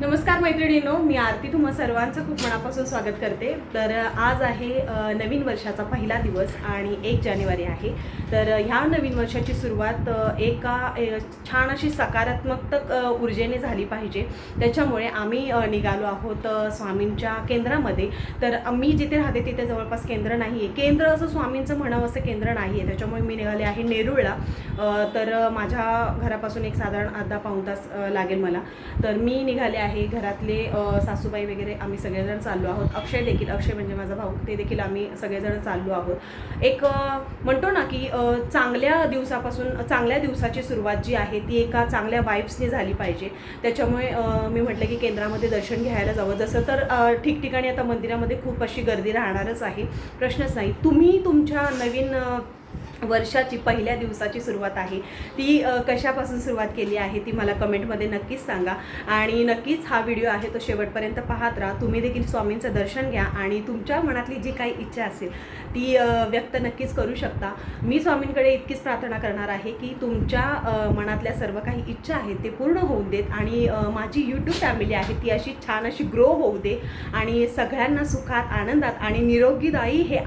नमस्कार मैत्रिणींनो, मी आरती तुम्हा सर्वांचं खूप मनापासून स्वागत करते। तर आज आहे नवीन वर्षाचा पहिला दिवस आणि 1 जानेवारी आहे। तर ह्या नवीन वर्षाची सुरुवात एका छान अशी सकारात्मक ऊर्जेने झाली पाहिजे। त्याच्यामुळे आम्ही निघालो आहोत स्वामींच्या केंद्रामध्ये। तर मी जिथे राहते तिथे जवळपास केंद्र नाही आहे, केंद्र असं स्वामींचं म्हणावं असं केंद्र नाही आहे, त्याच्यामुळे मी निघाले आहे नेरूळला। तर माझ्या घरापासून एक साधारण अर्धा पाऊण तास लागेल मला। तर मी निघाले आहे, घरातले सासूबाई वगैरे आम्ही सगळेजण चाललो आहोत। अक्षय म्हणजे माझा भाऊ, ते देखील आम्ही सगळेजण चाललो आहोत। एक म्हणतो ना की चांगल्या दिवसाची सुरुवात जी आहे ती एका चांगल्या वाइब्सने झाली पाहिजे। त्याच्यामुळे मी म्हटलं की केंद्रामध्ये दर्शन घ्यायला जावं। जसं तर ठिकठिकाणी आता मंदिरामध्ये खूप अशी गर्दी राहणारच आहे, प्रश्नच नाही। तुम्ही तुमच्या नवीन वर्षाची पहिल्या दिवसाची सुरुवात आहे ती कशापासून सुरुवात केली आहे ती मला कमेंटमध्ये नक्कीच सांगा। आणि नक्कीच हा व्हिडिओ आहे तो शेवटपर्यंत पाहत राहा। तुम्ही देखील स्वामींचं दर्शन घ्या आणि तुमच्या मनातली जी काही इच्छा असेल ती व्यक्त नक्कीच करू शकता। मी स्वामींकडे इतकीच प्रार्थना करणार आहे की तुमच्या मनातल्या सर्व काही इच्छा आहेत ते पूर्ण होऊन देत आणि माझी यूट्यूब फॅमिली आहे ती अशी छान अशी ग्रो होऊ दे आणि सगळ्यांना सुखात आनंदात आणि निरोगीदायी हे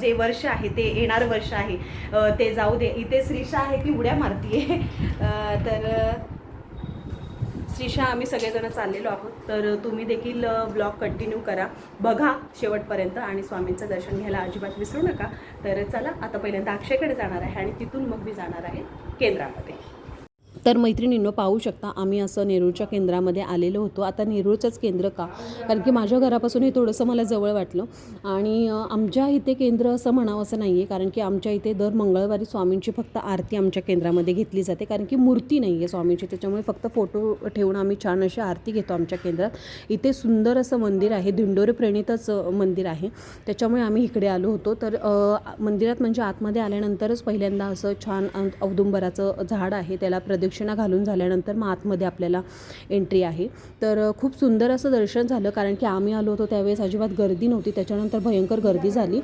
जे वर्ष आहे ते येणारं वर्ष आहे ते जाऊ दे। इथे श्रीषा आहे ती उड्या मारतीये। तर श्रीषा आम्ही सगळेजण चाललेलो आहोत। तर तुम्ही देखील ब्लॉग कंटिन्यू करा, बघा शेवटपर्यंत आणि स्वामींचं दर्शन घ्यायला अजिबात विसरू नका। तर चला आता पहिल्यांदा अक्षयकडे जाणार आहे आणि तिथून मग मी जाणार आहे केंद्रामध्ये। तर मैत्रिणींनो, पाहू शकता आम्ही असं नेरूळच्या केंद्रामध्ये आलेलो होतो। आता नेरूळचंच केंद्र का, कारण की माझ्या घरापासून हे थोडंसं मला जवळ वाटलं आणि आमच्या इथे केंद्र असं म्हणावं असं नाही आहे, कारण की आमच्या इथे दर मंगळवारी स्वामींची फक्त आरती आमच्या केंद्रामध्ये घेतली जाते, कारण की मूर्ती नाही आहे स्वामींची, त्याच्यामुळे फक्त फोटो ठेवून आम्ही छान अशी आरती घेतो आमच्या केंद्रात। इथे सुंदर असं मंदिर आहे, दिंडोरी प्रणीतच मंदिर आहे, त्याच्यामुळे आम्ही इकडे आलो होतो। तर मंदिरात म्हणजे आतमध्ये आल्यानंतरच पहिल्यांदा असं छान औदुंबराचं झाड आहे, त्याला प्रदक्षिणा घालून झाल्यानंतर मग आतमध्ये आपल्याला एंट्री आहे। तर खूप सुंदर असं दर्शन झालं, कारण की आम्ही आलो होतो त्यावेळेस अजिबात गर्दी नव्हती, त्याच्यानंतर भयंकर गर्दी झाली।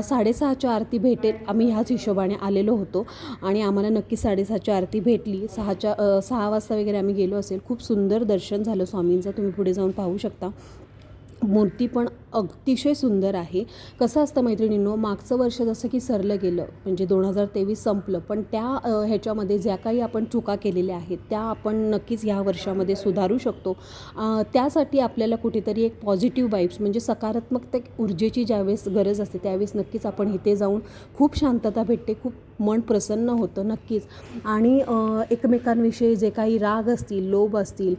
6:30ची आरती भेटेल आम्ही ह्याच हिशोबाने आलेलो होतो आणि आम्हाला नक्की 6:30ची आरती भेटली। 6 वाजता वगैरे आम्ही गेलो असेल। खूप सुंदर दर्शन झालं स्वामींचं, तुम्ही पुढे जाऊन पाहू शकता। मूर्ती पण अतिशय सुंदर आहे। कसं असतं मैत्रिणींनो, मागचं वर्ष जसं की सरलं गेलं म्हणजे 2023 संपलं, पण त्या ह्याच्यामध्ये ज्या काही आपण चुका केलेल्या आहेत त्या आपण नक्कीच ह्या वर्षामध्ये सुधारू शकतो। त्यासाठी आपल्याला कुठेतरी एक पॉझिटिव्ह वाइब्स म्हणजे सकारात्मक ऊर्जेची ज्यावेळेस गरज असते त्यावेळेस नक्कीच आपण इथे जाऊन खूप शांतता भेटते, खूप मन प्रसन्न होतं नक्कीच। आणि एकमेकांविषयी जे काही राग असतील, लोभ असतील,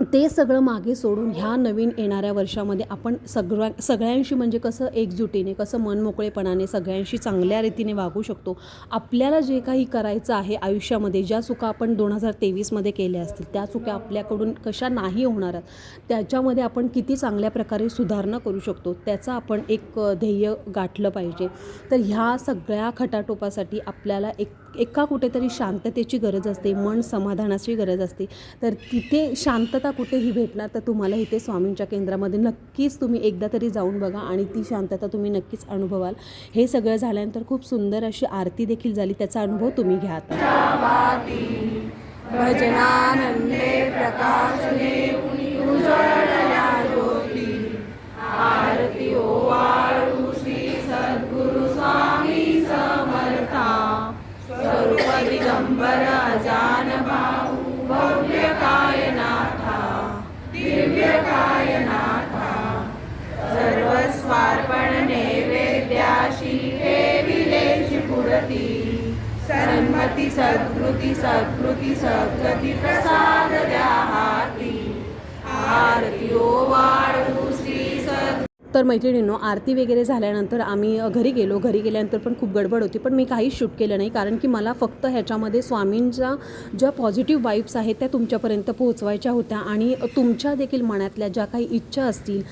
ते सगळं मागे सोडून ह्या नवीन येणाऱ्या वर्षामध्ये आपण सगळ्यांशी म्हणजे कसं एकजुटीने, कसं मनमोकळेपणाने सगळ्यांशी चांगल्या रीतीने वागू शकतो। आपल्याला जे काही करायचं आहे आयुष्यामध्ये, ज्या चुका आपण 2023मध्ये केल्या असतील त्या चुका आपल्याकडून कशा नाही होणार, त्याच्यामध्ये आपण किती चांगल्या प्रकारे सुधारणा करू शकतो त्याचा आपण एक ध्येय गाठलं पाहिजे। तर ह्या सगळ्या खटाटोपासाठी आपल्याला एका कुठेतरी शांततेची गरज असते, मन समाधानाची गरज असते। तर तिथे शांतता कुठेही भेटणार तर तुम्हाला इथे स्वामींच्या केंद्रामध्ये नक्कीच तुम्ही एकदा तरी जाऊन बघा आणि ती शांतता तुम्ही नक्कीच अनुभवाल। हे सगळं झाल्यानंतर खूप सुंदर अशी आरती देखील झाली, त्याचा अनुभव तुम्ही घ्या। भजनानंदे प्रकाशने उजळल्या ज्योती, आरती ओवाळू श्री सद्गुरु स्वामी समर्था, स्वरूप दिगंबर अजान भाऊ, भव्य कायनाथा, दिव्य कायनाथा, सर्वस्वार्पण नैवेद्याशी हे विलेची पुरती, सन्मती सद्गती सद्गती प्रसाद द्या हाती, आरती ओवाळू श्री सद्गुरु। तर मैत्रिणींनो, आरती वगैरे झाल्यानंतर आम्ही घरी गेल्यानंतर पण खूप गडबड होती, पण मी काहीच शूट केलं नाही, कारण की मला फक्त ह्याच्यामध्ये स्वामींच्या ज्या पॉझिटिव्ह वाइब्स आहेत त्या तुमच्यापर्यंत पोहोचवायच्या होत्या आणि तुमच्या देखील मनातल्या ज्या काही इच्छा असतील,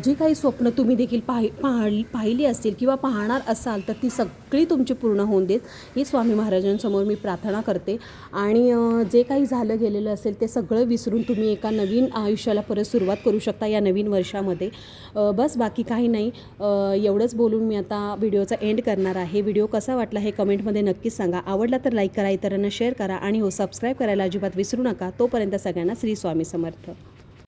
जी काही स्वप्न तुम्ही देखील पाहिली असतील किंवा पाहणार असाल तर ती सगळी तुमची पूर्ण होऊन देत ही स्वामी महाराजांसमोर मी प्रार्थना करते। आणि जे काही झालं गेलेलं असेल ते सगळं विसरून तुम्ही एका नवीन आयुष्याला परत सुरुवात करू शकता या नवीन वर्षामध्ये। बस बाकी काही नाही, एवढंच बोलून मी आता व्हिडिओचा एंड करणार आहे। व्हिडिओ कसा वाटला हे कमेंटमध्ये नक्कीच सांगा। आवडला तर लाईक करा, इतरांना शेअर करा आणि सबस्क्राईब करायला अजिबात विसरू नका। तोपर्यंत सगळ्यांना श्री स्वामी समर्थ।